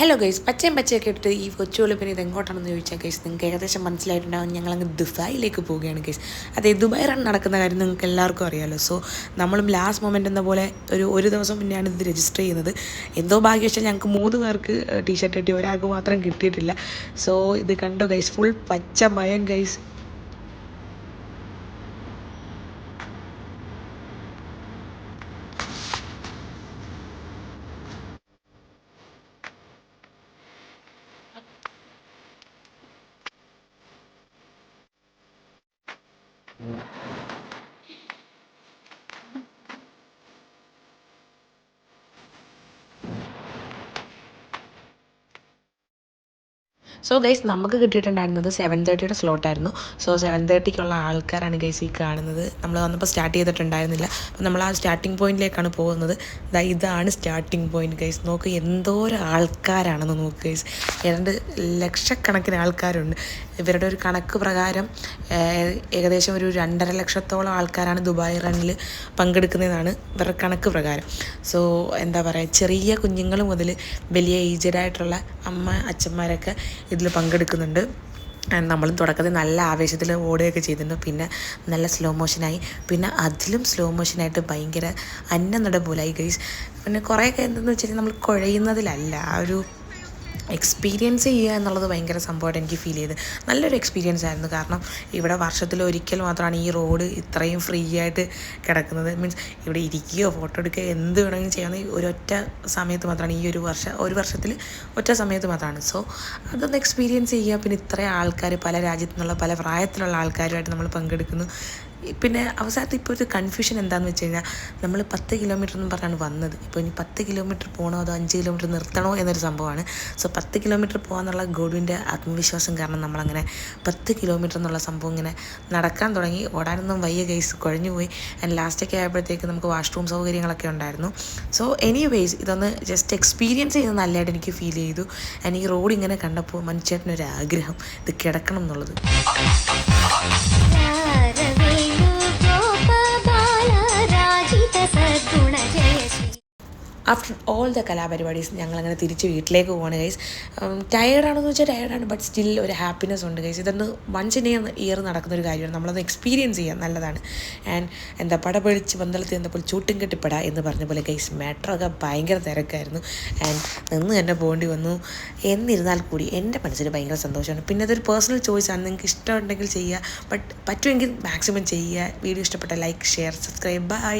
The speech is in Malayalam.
ഹലോ ഗൈസ്, പച്ചയൊക്കെ ഇട്ടിട്ട് ഈ കൊച്ചുകൾ പിന്നെ ഇത് എങ്ങോട്ടാണെന്ന് ചോദിച്ചാൽ ഗൈസ് നിങ്ങൾക്ക് ഏകദേശം മനസ്സിലായിട്ടുണ്ടാകും. ഞങ്ങളങ്ങ് ദുബായിലേക്ക് പോവുകയാണ് ഗൈസ്. അതെ, ദുബായ് റൺ നടക്കുന്ന കാര്യം നിങ്ങൾക്ക് എല്ലാവർക്കും അറിയാമല്ലോ. സോ നമ്മളും ലാസ്റ്റ് മൊമെൻ്റ് എന്ന പോലെ ഒരു ദിവസം മുന്നെയാണ് ഇത് രജിസ്റ്റർ ചെയ്യുന്നത്. എന്തോ ഭാഗ്യവശാൽ ഞങ്ങൾക്ക് 3 പേർക്ക് ടീഷർട്ട് കിട്ടി, ഒരാൾക്ക് മാത്രം കിട്ടിയിട്ടില്ല. സോ ഇത് കണ്ടോ ഗൈസ്, ഫുൾ പച്ച മയം ഗൈസ്. സോ ഗൈസ്, നമുക്ക് കിട്ടിയിട്ടുണ്ടായിരുന്നത് 7:30 സ്ലോട്ടായിരുന്നു. സോ 7:30 ആൾക്കാരാണ് ഗൈസ് ഈ കാണുന്നത്. നമ്മൾ വന്നപ്പോൾ സ്റ്റാർട്ട് ചെയ്തിട്ടുണ്ടായിരുന്നില്ല. അപ്പോൾ നമ്മൾ ആ സ്റ്റാർട്ടിംഗ് പോയിന്റിലേക്കാണ് പോകുന്നത്. ഇതാണ് സ്റ്റാർട്ടിംഗ് പോയിന്റ് ഗൈസ്. നോക്ക് എന്തോരം ആൾക്കാരാണെന്ന് നോക്ക് ഗൈസ്. ഏതാണ്ട് ലക്ഷക്കണക്കിന് ആൾക്കാരുണ്ട്. ഇവരുടെ ഒരു കണക്ക് പ്രകാരം ഏകദേശം ഒരു 2.5 ലക്ഷത്തോളം ആൾക്കാരാണ് ദുബായ് റണ്ണിൽ പങ്കെടുക്കുന്നതെന്നാണ് ഇവരുടെ കണക്ക് പ്രകാരം. സോ എന്താ പറയുക, ചെറിയ കുഞ്ഞുങ്ങൾ മുതൽ വലിയ ഏജ്ഡായിട്ടുള്ള അച്ഛന്മാരൊക്കെ ഇതിൽ പങ്കെടുക്കുന്നുണ്ട്. നമ്മളും തുടക്കത്തിൽ നല്ല ആവേശത്തിൽ ഓടുകയൊക്കെ ചെയ്തിരുന്നു. പിന്നെ നല്ല സ്ലോ മോഷനായി, പിന്നെ അതിലും സ്ലോ മോഷനായിട്ട് ഭയങ്കര അന്നനട പോലായി ഗൈസ്. പിന്നെ കുറേയൊക്കെ എന്തെന്ന് വെച്ചാൽ നമ്മൾ കുഴയുന്നതിലല്ല, ആ ഒരു എക്സ്പീരിയൻസ് ചെയ്യുക എന്നുള്ളത് ഭയങ്കര സംഭവമായിട്ട് എനിക്ക് ഫീൽ ചെയ്ത്. നല്ലൊരു എക്സ്പീരിയൻസ് ആയിരുന്നു. കാരണം ഇവിടെ വർഷത്തിൽ ഒരിക്കൽ മാത്രമാണ് ഈ റോഡ് ഇത്രയും ഫ്രീ ആയിട്ട് കിടക്കുന്നത്. മീൻസ് ഇവിടെ ഇരിക്കുകയോ ഫോട്ടോ എടുക്കുകയോ എന്ത് വേണമെങ്കിലും ചെയ്യാവുന്ന ഒരൊറ്റ സമയത്ത് മാത്രമാണ്, ഈ ഒരു വർഷത്തിൽ ഒറ്റ സമയത്ത് മാത്രമാണ്. സോ അതൊന്ന് എക്സ്പീരിയൻസ് ചെയ്യുക. പിന്നെ ഇത്രയും ആൾക്കാർ, പല രാജ്യത്തു നിന്നുള്ള പല പ്രായത്തിലുള്ള ആൾക്കാരുമായിട്ട് നമ്മൾ പങ്കെടുക്കുന്നു. പിന്നെ അവസാനത്ത് ഇപ്പോൾ ഒരു കൺഫ്യൂഷൻ എന്താണെന്ന് വെച്ച് കഴിഞ്ഞാൽ, നമ്മൾ 10 കിലോമീറ്റർ എന്നും പറഞ്ഞാണ് വന്നത്. ഇപ്പോൾ ഇനി 10 കിലോമീറ്റർ പോകണോ അതോ 5 കിലോമീറ്റർ നിർത്തണോ എന്നൊരു സംഭവമാണ്. സോ 10 കിലോമീറ്റർ പോകാന്നുള്ള ഗോഡുവിൻ്റെ ആത്മവിശ്വാസം കാരണം നമ്മളങ്ങനെ 10 കിലോമീറ്റർ എന്നുള്ള സംഭവം ഇങ്ങനെ നടക്കാൻ തുടങ്ങി. ഓടാനൊന്നും വയ്യ ഗൈസ്, കുഴഞ്ഞു പോയി. ആൻഡ് ലാസ്റ്റൊക്കെ ആയപ്പോഴത്തേക്ക് നമുക്ക് വാഷ്റൂം സൗകര്യങ്ങളൊക്കെ ഉണ്ടായിരുന്നു. സോ എനിവേയ്സ്, ഇതൊന്ന് ജസ്റ്റ് എക്സ്പീരിയൻസ് ചെയ്യുന്നത് നല്ലതായിട്ട് എനിക്ക് ഫീൽ ചെയ്തു. ആൻഡ് ഈ റോഡ് ഇങ്ങനെ കണ്ടപ്പോൾ മനുഷ്യനൊരാഗ്രഹം ഇത് കിടക്കണം എന്നുള്ളത്. ആഫ്റ്റർ ഓൾ ദ കലാപരിപാടീസ് ഞങ്ങളങ്ങനെ തിരിച്ച് വീട്ടിലേക്ക് പോവാണ് ഗൈസ്. ടയേർഡാണെന്ന് വെച്ചാൽ ടയേർഡാണ്, ബട്ട് സ്റ്റിൽ ഒരു ഹാപ്പിനെസ് ഉണ്ട് ഗൈസ്. ഇതൊന്ന് വൺസ് ഇൻ ഇയർ നടക്കുന്നൊരു കാര്യമാണ്. നമ്മളത് എക്സ്പീരിയൻസ് ചെയ്യാൻ നല്ലതാണ്. ആൻഡ് പടപഴിച്ച് പന്തളത്ത് ചെന്നപ്പോൾ ചൂട്ടും കെട്ടിപ്പട എന്ന് പറഞ്ഞ പോലെ ഗൈസ്, മെട്രോ ഒക്കെ ഭയങ്കര തിരക്കായിരുന്നു. ആൻഡ് നിന്ന് തന്നെ പോകേണ്ടി വന്നു. എന്നിരുന്നാൽ കൂടി എൻ്റെ മനസ്സിൽ ഭയങ്കര സന്തോഷമാണ്. പിന്നെ അതൊരു പേഴ്സണൽ ചോയ്സാണ്. നിങ്ങൾക്ക് ഇഷ്ടമുണ്ടെങ്കിൽ ചെയ്യുക, ബട്ട് പറ്റുമെങ്കിൽ മാക്സിമം ചെയ്യുക. വീഡിയോ ഇഷ്ടപ്പെട്ട ലൈക്ക്, ഷെയർ, സബ്സ്ക്രൈബ്. ബൈ.